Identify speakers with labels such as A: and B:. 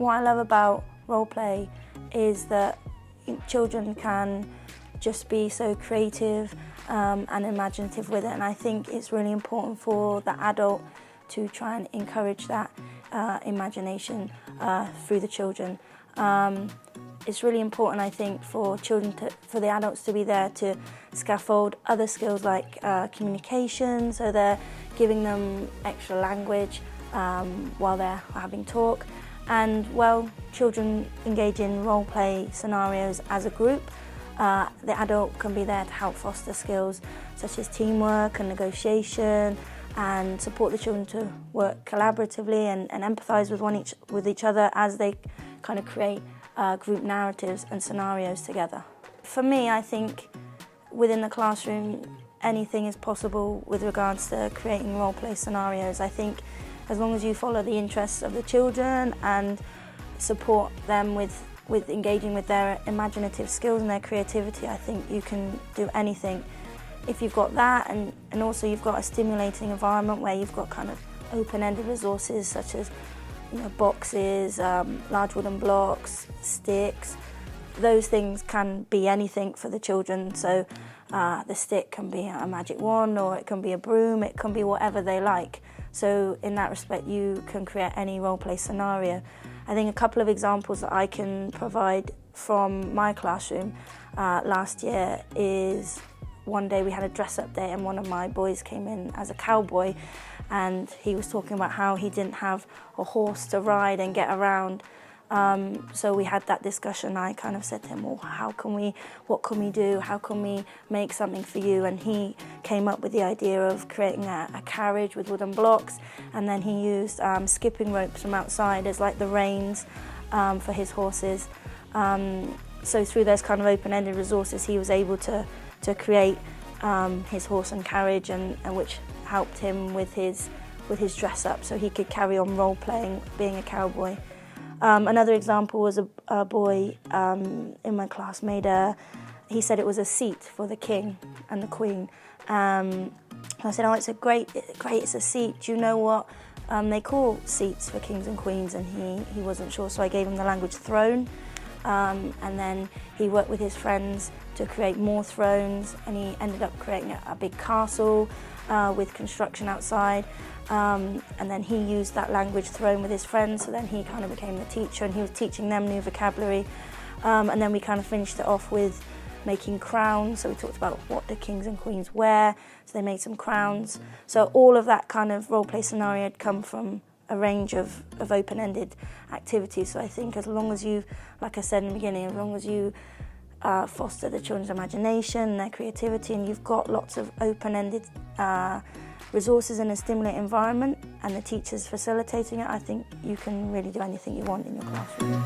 A: what I love about role play is that children can just be so creative and imaginative with it, and I think it's really important for the adult to try and encourage that imagination through the children. It's really important, I think, for for the adults to be there to scaffold other skills like communication, so they're giving them extra language while they're having talk. And while children engage in role play scenarios as a group, the adult can be there to help foster skills such as teamwork and negotiation, and support the children to work collaboratively and empathise with each other as they kind of create group narratives and scenarios together. For me, I think within the classroom, anything is possible with regards to creating role play scenarios. I think as long as you follow the interests of the children and support them with engaging with their imaginative skills and their creativity, I think you can do anything. If you've got that and also you've got a stimulating environment where you've got kind of open-ended resources such as boxes, large wooden blocks, sticks, those things can be anything for the children. So the stick can be a magic wand, or it can be a broom, it can be whatever they like. So in that respect, you can create any role play scenario. I think a couple of examples that I can provide from my classroom last year is one day we had a dress-up day and one of my boys came in as a cowboy, and he was talking about how he didn't have a horse to ride and get around. So we had that discussion. I kind of said to him, well, what can we do? How can we make something for you? And he came up with the idea of creating a carriage with wooden blocks, and then he used skipping ropes from outside as like the reins for his horses. So through those kind of open-ended resources, he was able to create his horse and carriage, and which helped him with his dress-up, so he could carry on role-playing being a cowboy. Another example was a boy in my class he said it was a seat for the king and the queen. I said, oh, it's great, it's a seat. Do you know what they call seats for kings and queens? And he wasn't sure, so I gave him the language throne. And then he worked with his friends to create more thrones, and he ended up creating a big castle with construction outside. And then he used that language throne with his friends, so then he kind of became the teacher and he was teaching them new vocabulary. And then we kind of finished it off with making crowns, so we talked about what the kings and queens wear, so they made some crowns. So all of that kind of role play scenario had come from a range of open-ended activities. So I think as long as you, like I said in the beginning, as long as you foster the children's imagination, their creativity, and you've got lots of open-ended resources in a stimulating environment and the teachers facilitating it, I think you can really do anything you want in your classroom.